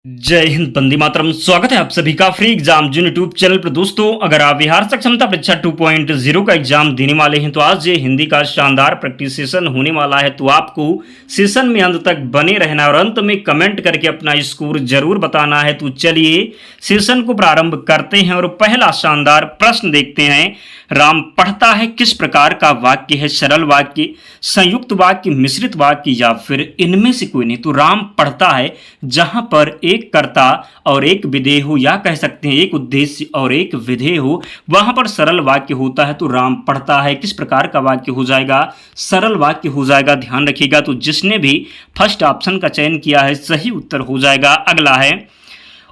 जय हिंद, वंदे मातरम। स्वागत है आप सभी का फ्री एग्जाम जून यूट्यूब चैनल पर। दोस्तों, अगर आप बिहार सक्षमता परीक्षा 2.0 का एग्जाम देने वाले हैं तो आज ये हिंदी का शानदार प्रैक्टिस सेशन होने वाला है। तो आपको सेशन में अंत तक बने रहना और अंत में कमेंट करके अपना स्कोर जरूर बताना है। तो चलिए सेशन को प्रारंभ करते हैं और पहला शानदार प्रश्न देखते हैं। राम पढ़ता है किस प्रकार का वाक्य है? सरल वाक्य, संयुक्त वाक्य, मिश्रित वाक्य या फिर इनमें से कोई नहीं। तो राम पढ़ता है जहां पर एक कर्ता और एक विधेय हो, या कह सकते हैं एक उद्देश्य और एक विधेय हो, वहां पर सरल वाक्य होता है। तो राम पढ़ता है किस प्रकार का वाक्य हो जाएगा? सरल वाक्य हो जाएगा। ध्यान रखिएगा। तो जिसने भी फर्स्ट ऑप्शन का चयन किया है सही उत्तर हो जाएगा। अगला है,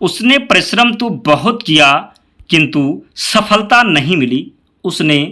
उसने परिश्रम तो बहुत किया किंतु सफलता नहीं मिली। उसने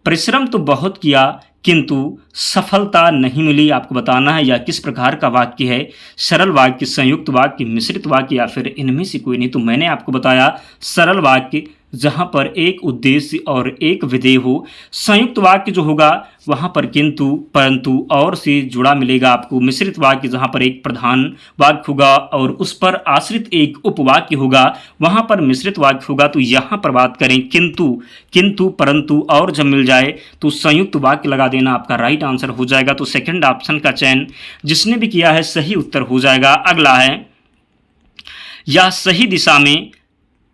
परिश्रम तो बहुत किया किंतु सफलता नहीं मिली। आपको बताना है यह किस प्रकार का वाक्य है? सरल वाक्य, संयुक्त वाक्य, मिश्रित वाक्य या फिर इनमें से कोई नहीं। तो मैंने आपको बताया सरल वाक्य जहां पर एक उद्देश्य और एक विधेय हो। संयुक्त वाक्य जो होगा वहां पर किंतु, परंतु और से जुड़ा मिलेगा आपको। मिश्रित वाक्य जहां पर एक प्रधान वाक्य होगा और उस पर आश्रित एक उपवाक्य होगा, वहां पर मिश्रित वाक्य होगा। तो यहां पर बात करें किंतु, किंतु, परंतु और जब मिल जाए तो संयुक्त वाक्य लगा देना आपका राइट आंसर हो जाएगा। तो सेकंड ऑप्शन का चयन जिसने भी किया है सही उत्तर हो जाएगा। अगला है, या सही दिशा में,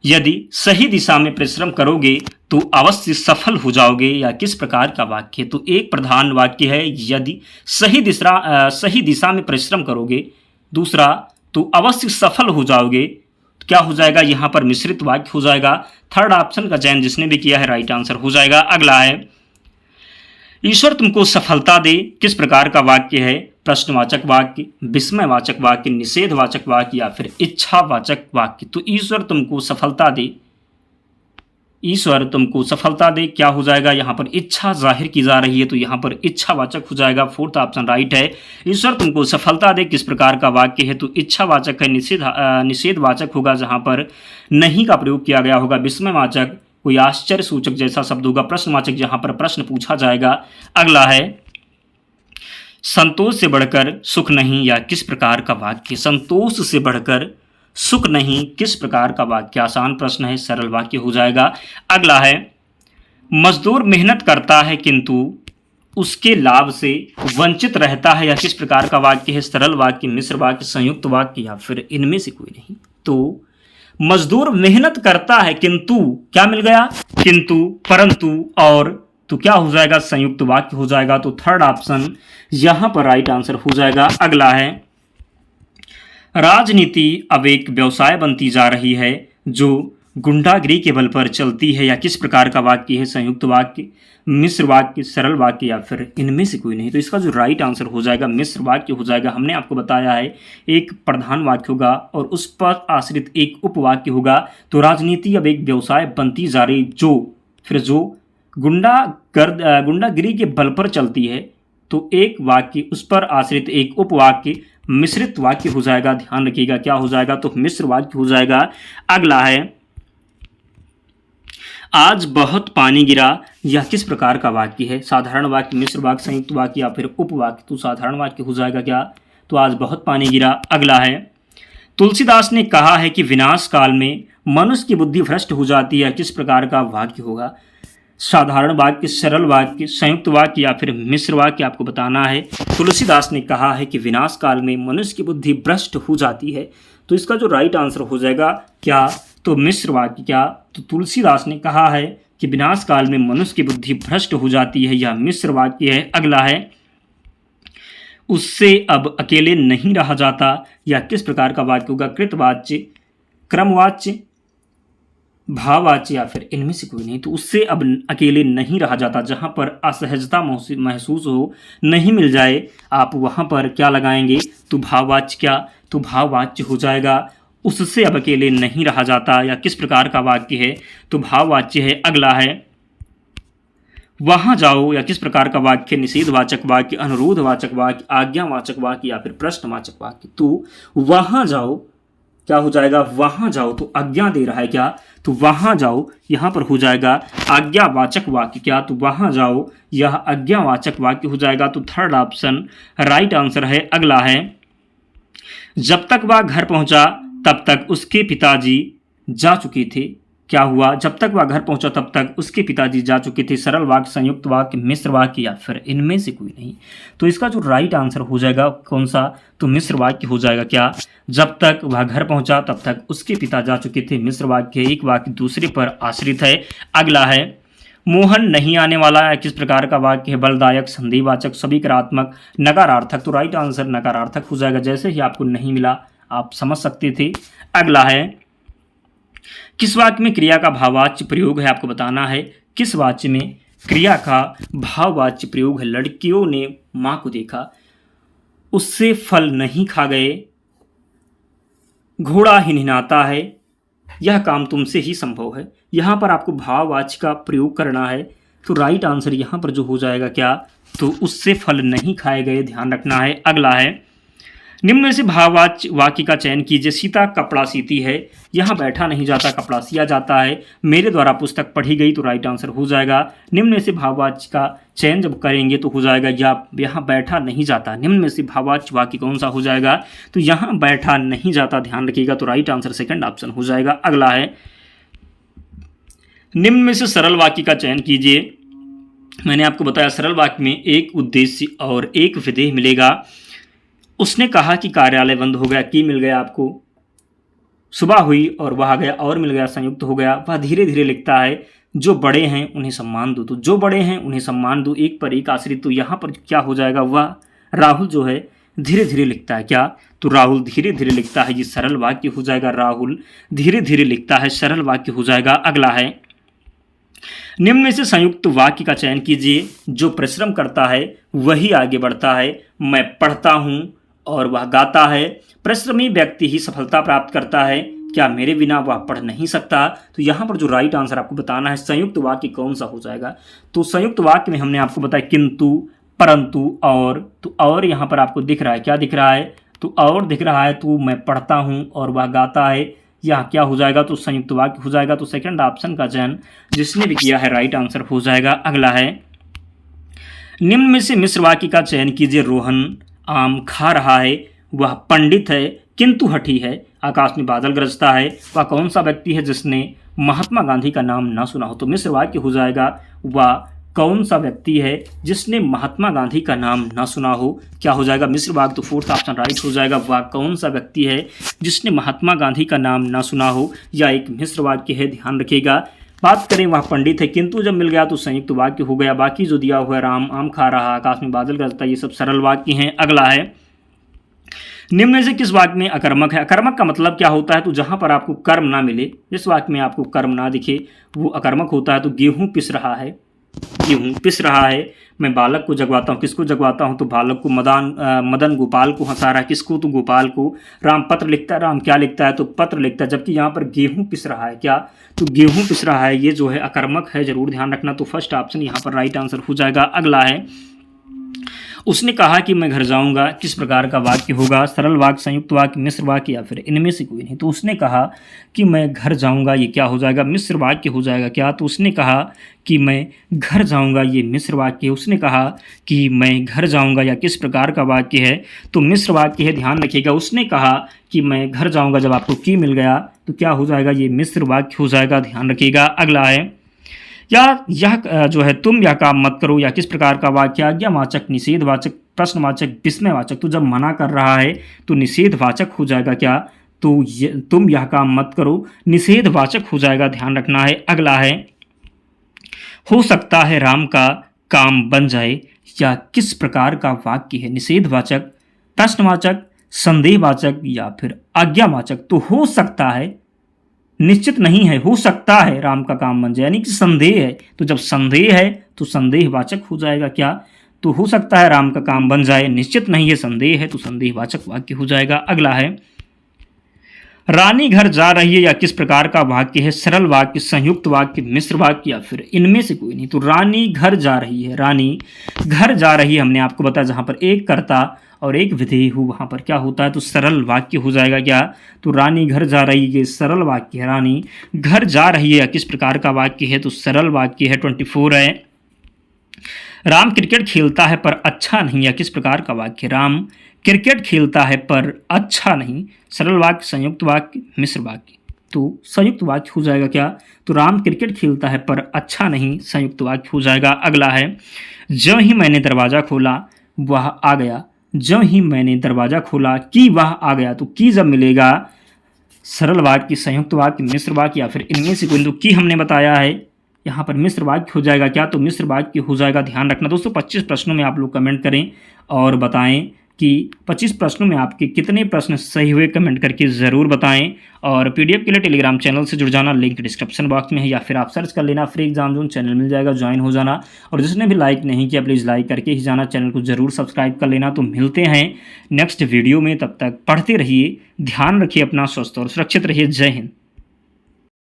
यदि सही दिशा में परिश्रम करोगे तो अवश्य सफल हो जाओगे। या किस प्रकार का वाक्य? तो एक प्रधान वाक्य है, यदि सही दिशा में परिश्रम करोगे। दूसरा, तो अवश्य सफल हो जाओगे। तो क्या हो जाएगा? यहाँ पर मिश्रित वाक्य हो जाएगा। थर्ड ऑप्शन का चयन जिसने भी किया है राइट आंसर हो जाएगा। अगला है, ईश्वर तुमको सफलता दे किस प्रकार का वाक्य है? प्रश्नवाचक वाक्य, विस्मयवाचक वाक्य, निषेधवाचक वाक्य या फिर इच्छावाचक वाक्य। तो ईश्वर तुमको सफलता दे, ईश्वर तुमको सफलता दे क्या हो जाएगा? यहाँ पर इच्छा जाहिर की जा रही है तो यहाँ पर इच्छावाचक हो जाएगा। फोर्थ ऑप्शन राइट है। ईश्वर तुमको सफलता दे किस प्रकार का वाक्य है? तो इच्छावाचक है। निषेधवाचक होगा जहाँ पर नहीं का प्रयोग किया गया होगा। विस्मयवाचक कोई आश्चर्य सूचक जैसा शब्द होगा। प्रश्नवाचक जहां पर प्रश्न पूछा जाएगा। अगला है, संतोष से बढ़कर सुख नहीं या किस प्रकार का वाक्य? संतोष से बढ़कर सुख नहीं किस प्रकार का वाक्य? आसान प्रश्न है, सरल वाक्य हो जाएगा। अगला है, मजदूर मेहनत करता है किंतु उसके लाभ से वंचित रहता है या किस प्रकार का वाक्य है? सरल वाक्य, मिश्र वाक्य, संयुक्त वाक्य या फिर इनमें से कोई नहीं। तो मजदूर मेहनत करता है किंतु क्या मिल गया? किंतु, परंतु और, तो क्या हो जाएगा? संयुक्त वाक्य हो जाएगा। तो थर्ड ऑप्शन यहां पर राइट आंसर हो जाएगा। अगला है, राजनीति अब एक व्यवसाय बनती जा रही है जो गुंडागिरी के बल पर चलती है या किस प्रकार का वाक्य है? संयुक्त वाक्य, मिश्र वाक्य, सरल वाक्य या फिर इनमें से कोई नहीं। तो इसका जो राइट आंसर हो जाएगा मिश्र वाक्य हो जाएगा। हमने आपको बताया है एक प्रधान वाक्य होगा और उस पर आश्रित एक उपवाक्य होगा। तो राजनीति अब एक व्यवसाय बनती जा रही जो गुंडागिरी के बल पर चलती है। तो एक वाक्य, उस पर आश्रित एक उपवाक्य, मिश्रित वाक्य हो जाएगा। ध्यान रखिएगा क्या हो जाएगा? तो मिश्र वाक्य हो जाएगा। अगला है, आज बहुत पानी गिरा यह किस प्रकार का वाक्य है? साधारण वाक्य, मिश्र वाक्य, संयुक्त वाक्य या फिर उपवाक्य? तो साधारण वाक्य हो जाएगा क्या? तो आज बहुत पानी गिरा। अगला है, तुलसीदास ने कहा है कि विनाश काल में मनुष्य की बुद्धि भ्रष्ट हो जाती है, किस प्रकार का वाक्य होगा? साधारण वाक्य, सरल वाक्य, संयुक्त वाक्य या फिर मिश्र वाक्य आपको बताना है। तुलसीदास ने कहा है कि विनाश काल में मनुष्य की बुद्धि भ्रष्ट हो जाती है। तो इसका जो राइट आंसर हो जाएगा क्या? तो मिश्र वाक्य। क्या? तो तुलसीदास ने कहा है कि विनाश काल में मनुष्य की बुद्धि भ्रष्ट हो जाती है, यह मिश्र वाक्य है। अगला है, उससे अब अकेले नहीं रहा जाता या किस प्रकार का वाक्य होगा? कृतवाच्य, क्रमवाच्य, भाववाच्य या फिर इनमें से कोई नहीं। तो उससे अब अकेले नहीं रहा जाता, जहां पर असहजता महसूस हो, नहीं मिल जाए, आप वहां पर क्या लगाएंगे? तो भाववाच्य। क्या? तो भाववाच्य हो जाएगा। उससे अब अकेले नहीं रहा जाता या किस प्रकार का वाक्य है? तो भाववाच्य है। अगला है, वहां जाओ या किस प्रकार का वाक्य? निषेधवाचक वाक्य, अनुरोधवाचक वाक्य, आज्ञावाचक वाक्य या फिर प्रश्नवाचक वाक्य? तो वहां जाओ क्या हो जाएगा? वहां जाओ तो आज्ञा दे रहा है क्या? तो वहां जाओ यहां पर हो जाएगा आज्ञावाचक वाक्य। क्या? तो वहां जाओ यह आज्ञावाचक वाक्य हो जाएगा। तो थर्ड ऑप्शन राइट आंसर है। अगला है, जब तक वह घर पहुंचा तब तक उसके पिताजी जा चुके थे। क्या हुआ? जब तक वह घर पहुंचा तब तक उसके पिताजी जा चुके थे। सरल वाक्य, संयुक्त वाक्य, मिश्र वाक्य या फिर इनमें से कोई नहीं। तो इसका जो राइट आंसर हो जाएगा कौन सा? तो मिश्र वाक्य हो जाएगा। क्या? जब तक वह घर पहुंचा तब तक उसके पिता जा चुके थे। मिश्र वाक्य, एक वाक्य दूसरे पर आश्रित है। अगला है मोहन नहीं आने वाला है, किस प्रकार का वाक्य है? बलदायक, संदेहवाचक, समीकरात्मक, नकारार्थक। तो राइट आंसर नकारार्थक हो जाएगा। जैसे ही आपको नहीं मिला आप समझ सकते थे। अगला है किस वाक्य में क्रिया का भाववाच्य प्रयोग है? आपको बताना है किस वाक्य में क्रिया का भाववाच्य प्रयोग है। लड़कियों ने मां को देखा, उससे फल नहीं खा गए, घोड़ा हिनहिनाता है, यह काम तुमसे ही संभव है। यहां पर आपको भाववाच्य का प्रयोग करना है। तो राइट आंसर यहां पर जो हो जाएगा क्या? तो उससे फल नहीं खाए गए, ध्यान रखना है। अगला है निम्न में से भाववाच्य वाक्य का चयन कीजिए। सीता कपड़ा सीती है, यहाँ बैठा नहीं जाता, कपड़ा सिया जाता है। मेरे द्वारा पुस्तक पढ़ी गई, तो राइट आंसर हो जाएगा। निम्न में से भाववाच्य का चयन जब करेंगे तो हो जाएगा या यहाँ बैठा नहीं जाता। निम्न में से भाववाच्य वाक्य कौन सा हो जाएगा? तो यहाँ बैठा नहीं जाता, ध्यान रखिएगा। तो राइट आंसर सेकंड ऑप्शन हो जाएगा। अगला है निम्न में से सरल वाक्य का चयन कीजिए। मैंने आपको बताया सरल वाक्य में एक उद्देश्य और एक विधेय मिलेगा। उसने कहा कि कार्यालय बंद हो गया, की मिल गया आपको। सुबह हुई और वह आ गया, और मिल गया, संयुक्त हो गया। वह धीरे धीरे लिखता है, जो बड़े हैं उन्हें सम्मान दो। तो जो बड़े हैं उन्हें सम्मान दो, एक पर एक आश्रित। तो यहाँ पर क्या हो जाएगा? वह राहुल जो है धीरे धीरे लिखता है। क्या? तो राहुल धीरे धीरे लिखता है, ये सरल वाक्य हो जाएगा। राहुल धीरे धीरे लिखता है, सरल वाक्य हो जाएगा। अगला है निम्न में से संयुक्त वाक्य का चयन कीजिए। जो परिश्रम करता है वही आगे बढ़ता है। मैं पढ़ता हूँ और वह गाता है। परिश्रमी व्यक्ति ही सफलता प्राप्त करता है, क्या मेरे बिना वह पढ़ नहीं सकता? तो यहाँ पर जो राइट आंसर आपको बताना है संयुक्त वाक्य कौन सा हो जाएगा। तो संयुक्त वाक्य में हमने आपको बताया किंतु, परंतु, और। तो और यहाँ पर आपको दिख रहा है, क्या दिख रहा है? तो और दिख रहा है। तो मैं पढ़ता हूँ और वह गाता है, यह क्या हो जाएगा? तो संयुक्त वाक्य हो जाएगा। तो सेकंड ऑप्शन का चयन जिसने भी किया है राइट आंसर हो जाएगा। अगला है निम्न में से मिश्र वाक्य का चयन कीजिए। रोहन आम खा रहा है, वह पंडित है किंतु हठी है। आकाश में बादल गरजता है, वह कौन सा व्यक्ति है जिसने महात्मा गांधी का नाम ना सुना हो? तो मिश्र वाक्य हो जाएगा वह कौन सा व्यक्ति है जिसने महात्मा गांधी का नाम ना सुना हो? क्या हो जाएगा? मिश्र वाक्य। तो फोर्थ ऑप्शन राइट हो जाएगा। वह कौन सा व्यक्ति है जिसने महात्मा गांधी का नाम ना सुना हो, या एक मिश्र वाक्य है, ध्यान रखिएगा। बात करें वह पंडित है, किंतु जब मिल गया तो संयुक्त वाक्य हो गया। बाकी जो दिया हुआ है राम आम खा रहा, आकाश में बादल गरजता, ये सब सरल वाक्य हैं। अगला है निम्न में से किस वाक्य में अकर्मक है? अकर्मक का मतलब क्या होता है? तो जहां पर आपको कर्म ना मिले, जिस वाक्य में आपको कर्म ना दिखे वो अकर्मक होता है। तो गेहूं पिस रहा है, गेहूं पिस रहा है। मैं बालक को जगवाता हूँ, किसको जगवाता हूँ? तो बालक को। मदन गोपाल को हंसा रहा है, किसको? तो गोपाल को। राम पत्र लिखता है, राम क्या लिखता है? तो पत्र लिखता है। जबकि यहाँ पर गेहूं पिस रहा है, क्या? तो गेहूं पिस रहा है, ये जो है अकर्मक है, जरूर ध्यान रखना। तो फर्स्ट ऑप्शन यहाँ पर राइट आंसर हो जाएगा। अगला है उसने कहा कि मैं घर जाऊंगा, किस प्रकार का वाक्य होगा? सरल वाक्य, संयुक्त वाक्य, मिश्र वाक्य, या फिर इनमें से कोई नहीं। तो उसने कहा कि मैं घर जाऊंगा, ये क्या हो जाएगा? मिश्र वाक्य हो जाएगा। क्या? तो उसने कहा कि मैं घर जाऊंगा, ये मिश्र वाक्य है। उसने कहा कि मैं घर जाऊंगा, या किस प्रकार का वाक्य है? तो मिश्र वाक्य है, ध्यान रखिएगा। उसने कहा कि मैं घर जाऊंगा, जब आपको की मिल गया तो क्या हो जाएगा? ये मिश्र वाक्य हो जाएगा, ध्यान रखिएगा। अगला है या यह जो है तुम यह काम मत करो, या किस प्रकार का वाक्य? आज्ञावाचक, निषेधवाचक, प्रश्नवाचक, विस्मयवाचक। तो जब मना कर रहा है तो निषेधवाचक हो जाएगा। क्या? तो तुम यह काम मत करो, निषेधवाचक हो जाएगा, ध्यान रखना है। अगला है हो सकता है राम का काम बन जाए, या किस प्रकार का वाक्य है? निषेधवाचक, प्रश्नवाचक, संदेहवाचक, या फिर आज्ञावाचक। तो हो सकता है, निश्चित नहीं है, हो सकता है राम का काम बन जाए, यानी कि संदेह है। तो जब संदेह है तो संदेहवाचक हो जाएगा। क्या? तो हो सकता है राम का काम बन जाए, निश्चित नहीं है, संदेह है, तो संदेहवाचक वाक्य हो जाएगा। अगला है रानी घर जा रही है, या किस प्रकार का वाक्य है? सरल वाक्य, संयुक्त वाक्य, मिश्र वाक्य, या फिर इनमें से कोई नहीं। तो रानी घर जा रही है, रानी घर जा रही है, हमने आपको बताया जहां पर एक कर्ता और एक विधेय हो वहां पर क्या होता है? तो सरल वाक्य हो जाएगा। क्या? तो रानी घर जा रही है, सरल वाक्य है। रानी घर जा रही है, या किस प्रकार का वाक्य है? तो सरल वाक्य है। 24 है राम क्रिकेट खेलता है पर अच्छा नहीं, या किस प्रकार का वाक्य? राम क्रिकेट खेलता है पर अच्छा नहीं। सरल वाक्य, संयुक्त वाक्य, मिश्र वाक्य। तो संयुक्त वाक्य हो जाएगा क्या? तो राम क्रिकेट खेलता है पर अच्छा नहीं, संयुक्त वाक्य हो जाएगा। अगला है, जो ही मैंने दरवाज़ा खोला वह आ गया। जो ही मैंने दरवाज़ा खोला कि वह आ गया। तो की जब मिलेगा सरल वाक्य, संयुक्त वाक्य, मिश्र वाक्य या फिर इनमें से कोई। तो की हमने बताया है, यहाँ पर मिश्र वाक्य हो जाएगा क्या? तो मिश्र वाक्य हो जाएगा। ध्यान रखना दोस्तों, 25 प्रश्नों में आप लोग कमेंट करें और बताएं कि 25 प्रश्नों में आपके कितने प्रश्न सही हुए, कमेंट करके ज़रूर बताएं। और पीडीएफ के लिए टेलीग्राम चैनल से जुड़ जाना, लिंक डिस्क्रिप्शन बॉक्स में है, या फिर आप सर्च कर लेना फ्री एग्जाम जोन, चैनल मिल जाएगा, ज्वाइन हो जाना। और जिसने भी लाइक नहीं किया प्लीज़ लाइक करके ही जाना, चैनल को ज़रूर सब्सक्राइब कर लेना। तो मिलते हैं नेक्स्ट वीडियो में, तब तक पढ़ते रहिए, ध्यान रखिए अपना, स्वस्थ और सुरक्षित रहिए। जय हिंद।